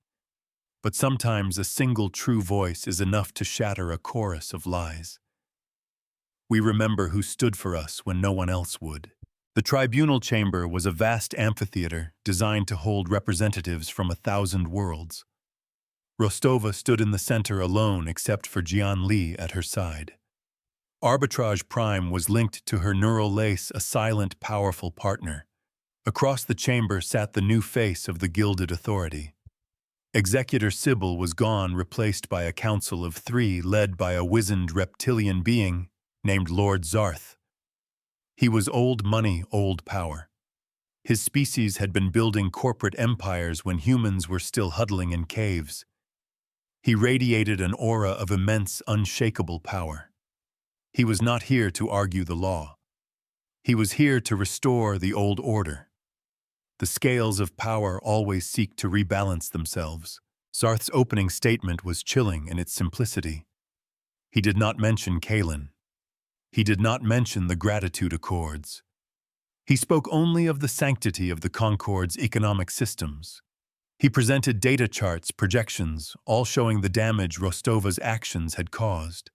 But sometimes a single true voice is enough to shatter a chorus of lies. We remember who stood for us when no one else would. The tribunal chamber was a vast amphitheater designed to hold representatives from 1,000 worlds. Rostova stood in the center alone except for Jian Li at her side. Arbitrage Prime was linked to her neural lace, a silent, powerful partner. Across the chamber sat the new face of the Gilded Authority. Executor Sybil was gone, replaced by a council of 3 led by a wizened reptilian being named Lord Zarth. He was old money, old power. His species had been building corporate empires when humans were still huddling in caves. He radiated an aura of immense, unshakable power. He was not here to argue the law. He was here to restore the old order. The scales of power always seek to rebalance themselves. Zarth's opening statement was chilling in its simplicity. He did not mention Kalen. He did not mention the gratitude accords. He spoke only of the sanctity of the Concord's economic systems. He presented data charts, projections, all showing the damage Rostova's actions had caused.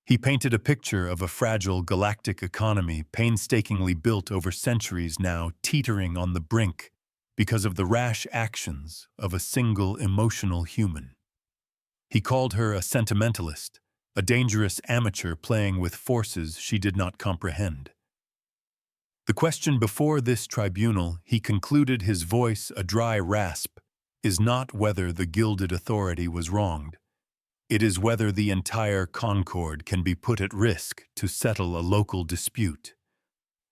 He painted a picture of a fragile galactic economy painstakingly built over centuries now teetering on the brink because of the rash actions of a single emotional human. He called her a sentimentalist, a dangerous amateur playing with forces she did not comprehend. The question before this tribunal, he concluded, his voice a dry rasp, is not whether the Gilded Authority was wronged. It is whether the entire Concord can be put at risk to settle a local dispute.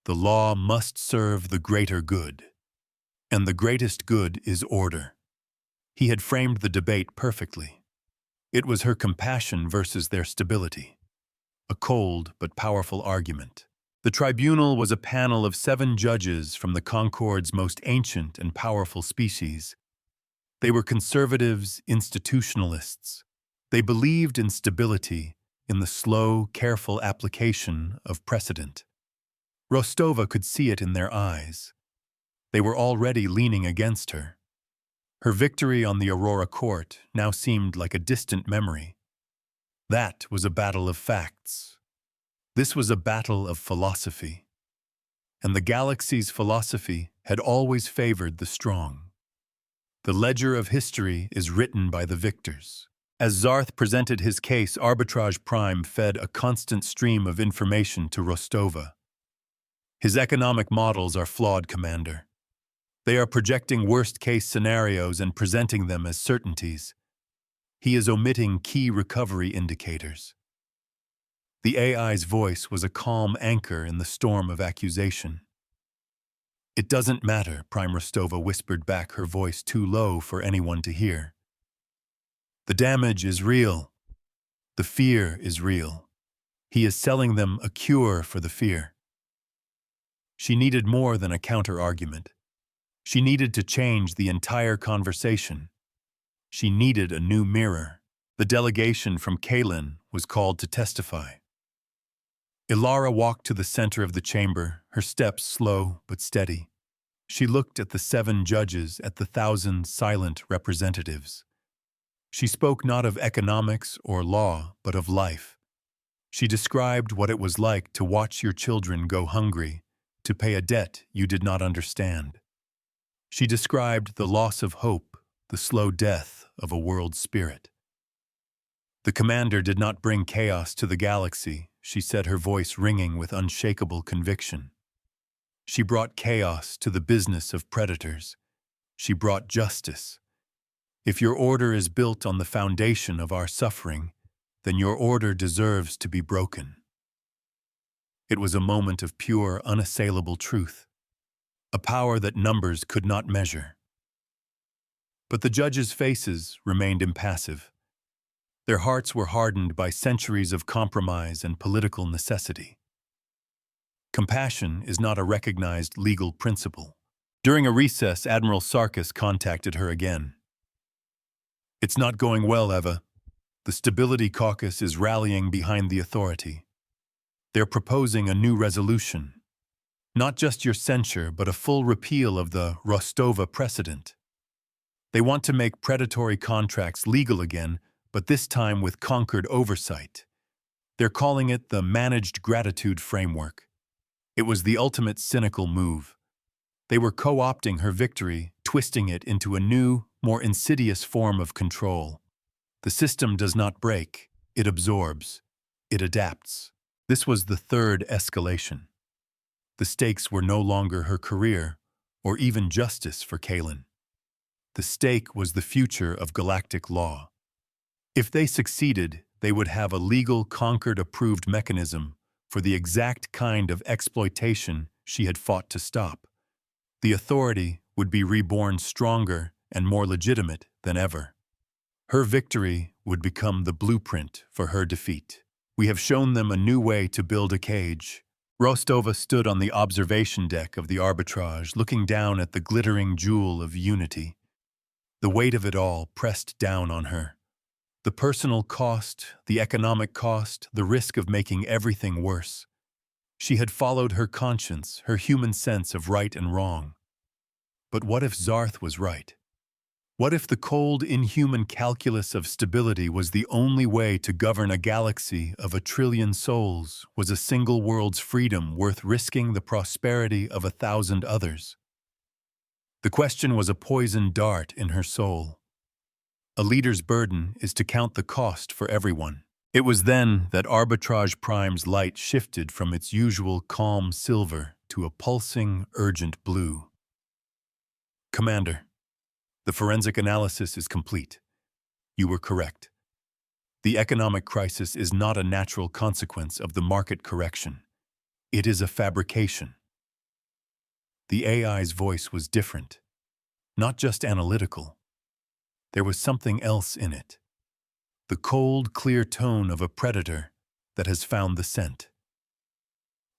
The law must serve the greater good. And the greatest good is order. He had framed the debate perfectly. It was her compassion versus their stability. A cold but powerful argument. The tribunal was a panel of 7 judges from the Concord's most ancient and powerful species. They were conservatives, institutionalists. They believed in stability, in the slow, careful application of precedent. Rostova could see it in their eyes. They were already leaning against her. Her victory on the Aurora Court now seemed like a distant memory. That was a battle of facts. This was a battle of philosophy. And the galaxy's philosophy had always favored the strong. The ledger of history is written by the victors. As Zarth presented his case, Arbitrage Prime fed a constant stream of information to Rostova. His economic models are flawed, Commander. They are projecting worst-case scenarios and presenting them as certainties. He is omitting key recovery indicators. The AI's voice was a calm anchor in the storm of accusation. "It doesn't matter," Prime Rostova whispered back, her voice too low for anyone to hear. "The damage is real. The fear is real. He is selling them a cure for the fear." She needed more than a counter-argument. She needed to change the entire conversation. She needed a new mirror. The delegation from Kalen was called to testify. Ilara walked to the center of the chamber, her steps slow but steady. She looked at the 7 judges, at the 1,000 silent representatives. She spoke not of economics or law, but of life. She described what it was like to watch your children go hungry, to pay a debt you did not understand. She described the loss of hope, the slow death of a world spirit. The commander did not bring chaos to the galaxy, she said, her voice ringing with unshakable conviction. She brought chaos to the business of predators. She brought justice. If your order is built on the foundation of our suffering, then your order deserves to be broken. It was a moment of pure, unassailable truth, a power that numbers could not measure. But the judges' faces remained impassive. Their hearts were hardened by centuries of compromise and political necessity. Compassion is not a recognized legal principle. During a recess, Admiral Sarkis contacted her again. "It's not going well, Eva. The Stability Caucus is rallying behind the authority. They're proposing a new resolution. Not just your censure, but a full repeal of the Rostova precedent. They want to make predatory contracts legal again, but this time with conquered oversight. They're calling it the Managed Gratitude Framework. It was the ultimate cynical move. They were co-opting her victory, twisting it into a new, more insidious form of control. The system does not break, it absorbs, it adapts." This was the third escalation. The stakes were no longer her career, or even justice for Kaelin. The stake was the future of galactic law. If they succeeded, they would have a legal, conquered-approved mechanism for the exact kind of exploitation she had fought to stop. The authority would be reborn stronger and more legitimate than ever. Her victory would become the blueprint for her defeat. "We have shown them a new way to build a cage." Rostova stood on the observation deck of the arbitrage, looking down at the glittering jewel of unity. The weight of it all pressed down on her. The personal cost, the economic cost, the risk of making everything worse. She had followed her conscience, her human sense of right and wrong. But what if Zarth was right? What if the cold, inhuman calculus of stability was the only way to govern a galaxy of 1 trillion souls? Was a single world's freedom worth risking the prosperity of 1,000 others? The question was a poisoned dart in her soul. A leader's burden is to count the cost for everyone. It was then that Arbitrage Prime's light shifted from its usual calm silver to a pulsing, urgent blue. "Commander, the forensic analysis is complete. You were correct. The economic crisis is not a natural consequence of the market correction. It is a fabrication." The AI's voice was different, not just analytical. There was something else in it. The cold, clear tone of a predator that has found the scent.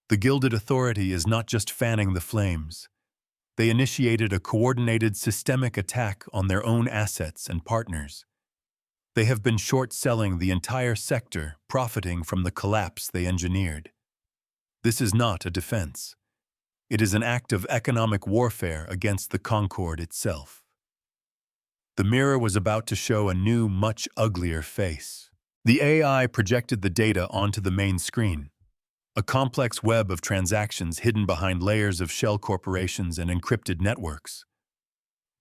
The Gilded Authority is not just fanning the flames. They initiated a coordinated systemic attack on their own assets and partners. They have been short-selling the entire sector, profiting from the collapse they engineered. This is not a defense. It is an act of economic warfare against the Concord itself. The mirror was about to show a new, much uglier face. The AI projected the data onto the main screen. A complex web of transactions hidden behind layers of shell corporations and encrypted networks.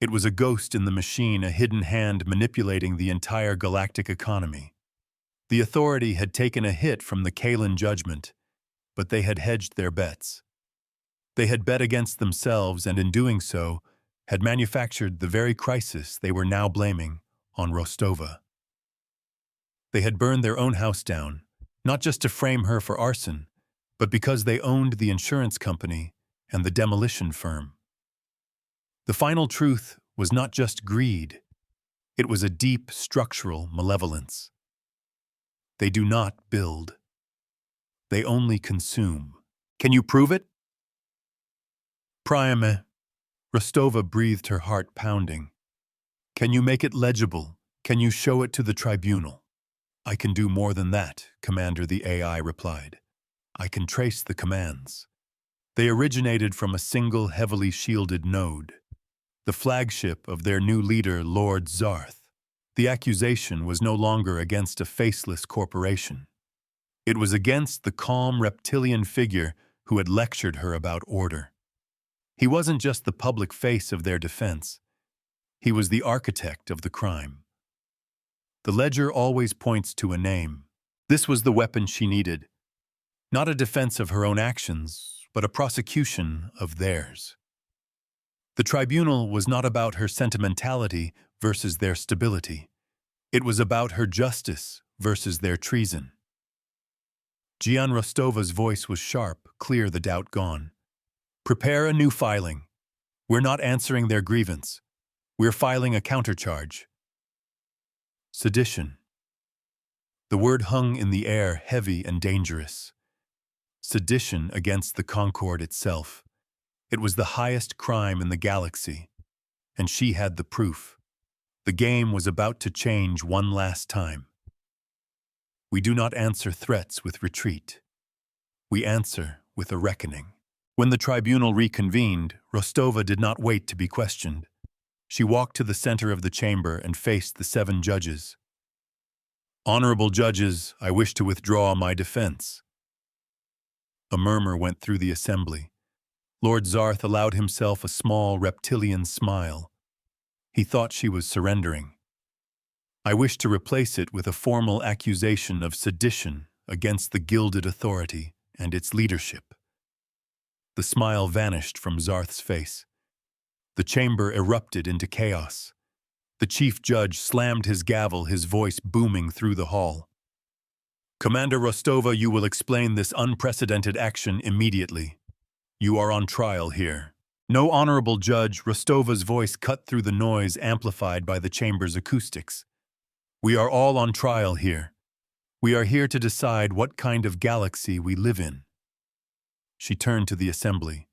It was a ghost in the machine, a hidden hand manipulating the entire galactic economy. The Authority had taken a hit from the Kaelin judgment, but they had hedged their bets. They had bet against themselves and in doing so, had manufactured the very crisis they were now blaming on Rostova. They had burned their own house down, not just to frame her for arson, but because they owned the insurance company and the demolition firm. The final truth was not just greed. It was a deep structural malevolence. They do not build. They only consume. "Can you prove it?" "Priame," Rostova breathed, her heart pounding. "Can you make it legible? Can you show it to the tribunal?" "I can do more than that, Commander," the AI replied. "I can trace the commands. They originated from a single heavily shielded node, the flagship of their new leader, Lord Zarth. The accusation was no longer against a faceless corporation. It was against the calm reptilian figure who had lectured her about order. He wasn't just the public face of their defense. He was the architect of the crime. The ledger always points to a name. This was the weapon she needed. Not a defense of her own actions, but a prosecution of theirs. The tribunal was not about her sentimentality versus their stability. It was about her justice versus their treason. Gian Rostova's voice was sharp, clear, the doubt gone. "Prepare a new filing. We're not answering their grievance. We're filing a countercharge. Sedition. The word hung in the air, heavy and dangerous. Sedition against the Concord itself. It was the highest crime in the galaxy, and she had the proof. The game was about to change one last time. We do not answer threats with retreat. We answer with a reckoning. When the tribunal reconvened, Rostova did not wait to be questioned. She walked to the center of the chamber and faced the 7 judges. "Honorable judges, I wish to withdraw my defense." A murmur went through the assembly. Lord Zarth allowed himself a small reptilian smile. He thought she was surrendering. "I wish to replace it with a formal accusation of sedition against the gilded authority and its leadership." The smile vanished from Zarth's face. The chamber erupted into chaos. The chief judge slammed his gavel, his voice booming through the hall. "Commander Rostova, you will explain this unprecedented action immediately. You are on trial here." "No, honorable judge," Rostova's voice cut through the noise amplified by the chamber's acoustics. "We are all on trial here. We are here to decide what kind of galaxy we live in." She turned to the assembly.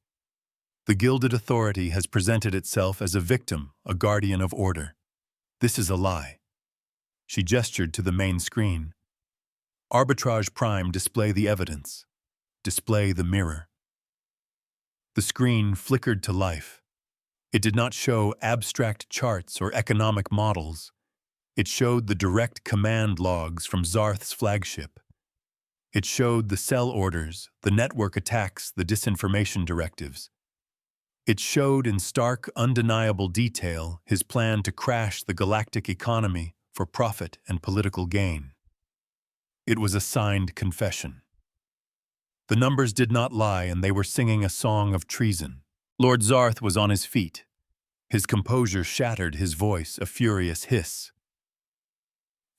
"The gilded authority has presented itself as a victim, a guardian of order. This is a lie." She gestured to the main screen. "Arbitrage Prime, display the evidence. Display the mirror." The screen flickered to life. It did not show abstract charts or economic models. It showed the direct command logs from Zarth's flagship. It showed the cell orders, the network attacks, the disinformation directives. It showed in stark, undeniable detail his plan to crash the galactic economy for profit and political gain. It was a signed confession. The numbers did not lie, and they were singing a song of treason. Lord Zarth was on his feet. His composure shattered, his voice a furious hiss.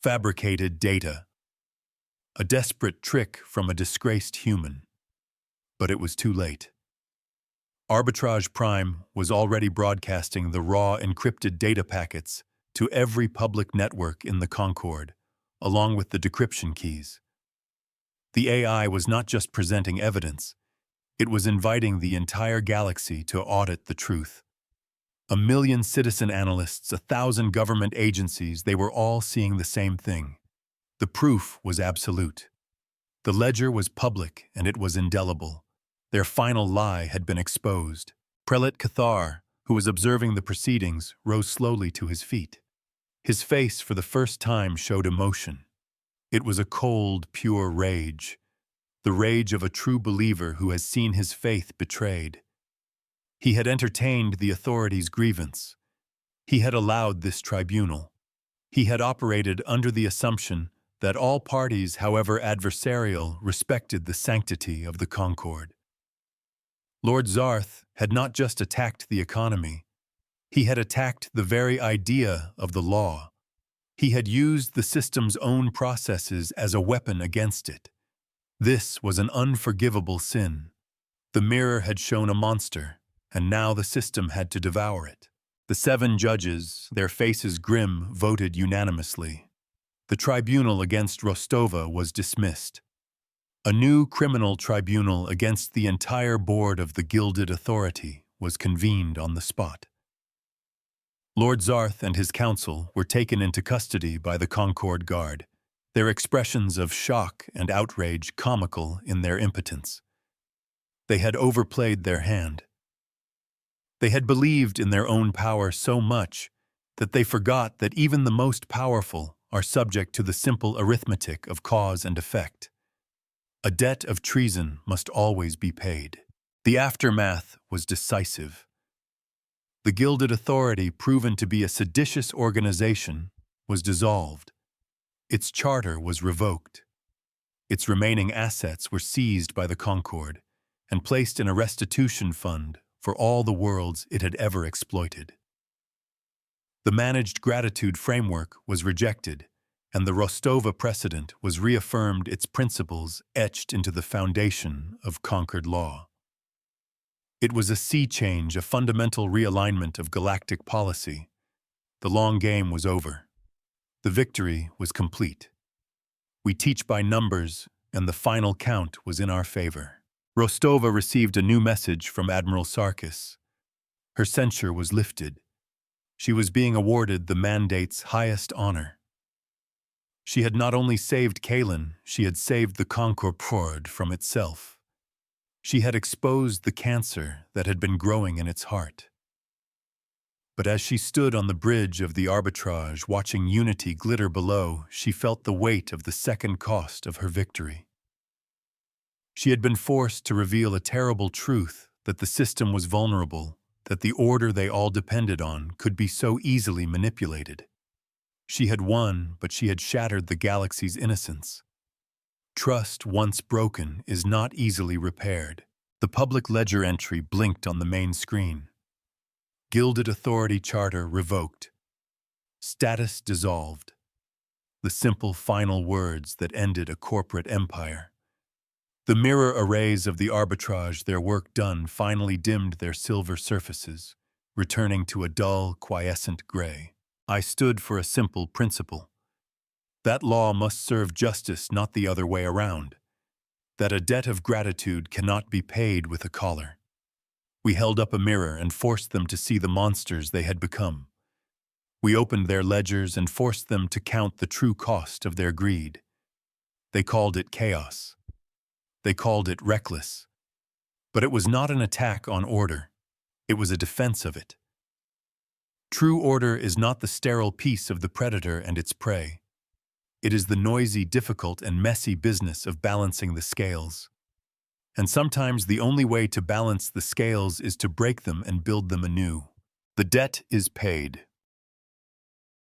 Fabricated data. A desperate trick from a disgraced human. But it was too late. Arbitrage Prime was already broadcasting the raw encrypted data packets to every public network in the Concord, along with the decryption keys. The AI was not just presenting evidence, it was inviting the entire galaxy to audit the truth. 1,000,000 citizen analysts, 1,000 government agencies, they were all seeing the same thing. The proof was absolute. The ledger was public and it was indelible. Their final lie had been exposed. Prelate Cathar, who was observing the proceedings, rose slowly to his feet. His face for the first time showed emotion. It was a cold, pure rage, the rage of a true believer who has seen his faith betrayed. He had entertained the authorities' grievance. He had allowed this tribunal. He had operated under the assumption that all parties, however adversarial, respected the sanctity of the Concord. Lord Zarth had not just attacked the economy. He had attacked the very idea of the law. He had used the system's own processes as a weapon against it. This was an unforgivable sin. The mirror had shown a monster, and now the system had to devour it. The 7 judges, their faces grim, voted unanimously. The tribunal against Rostova was dismissed. A new criminal tribunal against the entire board of the Gilded Authority was convened on the spot. Lord Zarth and his council were taken into custody by the Concord Guard, their expressions of shock and outrage comical in their impotence. They had overplayed their hand. They had believed in their own power so much that they forgot that even the most powerful are subject to the simple arithmetic of cause and effect. A debt of treason must always be paid. The aftermath was decisive. The Gilded Authority, proven to be a seditious organization, was dissolved. Its charter was revoked. Its remaining assets were seized by the Concord and placed in a restitution fund for all the worlds it had ever exploited. The managed gratitude framework was rejected, and the Rostova precedent was reaffirmed, its principles etched into the foundation of conquered law. It was a sea change, a fundamental realignment of galactic policy. The long game was over. The victory was complete. We teach by numbers, and the final count was in our favor. Rostova received a new message from Admiral Sarkis. Her censure was lifted. She was being awarded the mandate's highest honor. She had not only saved Kalin, she had saved the Concorpord from itself. She had exposed the cancer that had been growing in its heart. But as she stood on the bridge of the arbitrage, watching unity glitter below, she felt the weight of the second cost of her victory. She had been forced to reveal a terrible truth, that the system was vulnerable, that the order they all depended on could be so easily manipulated. She had won, but she had shattered the galaxy's innocence. Trust, once broken, is not easily repaired. The public ledger entry blinked on the main screen. Gilded Authority Charter revoked. Status dissolved. The simple final words that ended a corporate empire. The mirror arrays of the arbitrage, their work done, finally dimmed their silver surfaces, returning to a dull, quiescent gray. I stood for a simple principle. That law must serve justice, not the other way around. That a debt of gratitude cannot be paid with a collar. We held up a mirror and forced them to see the monsters they had become. We opened their ledgers and forced them to count the true cost of their greed. They called it chaos. They called it reckless. But it was not an attack on order. It was a defense of it. True order is not the sterile peace of the predator and its prey. It is the noisy, difficult, and messy business of balancing the scales. And sometimes the only way to balance the scales is to break them and build them anew. The debt is paid.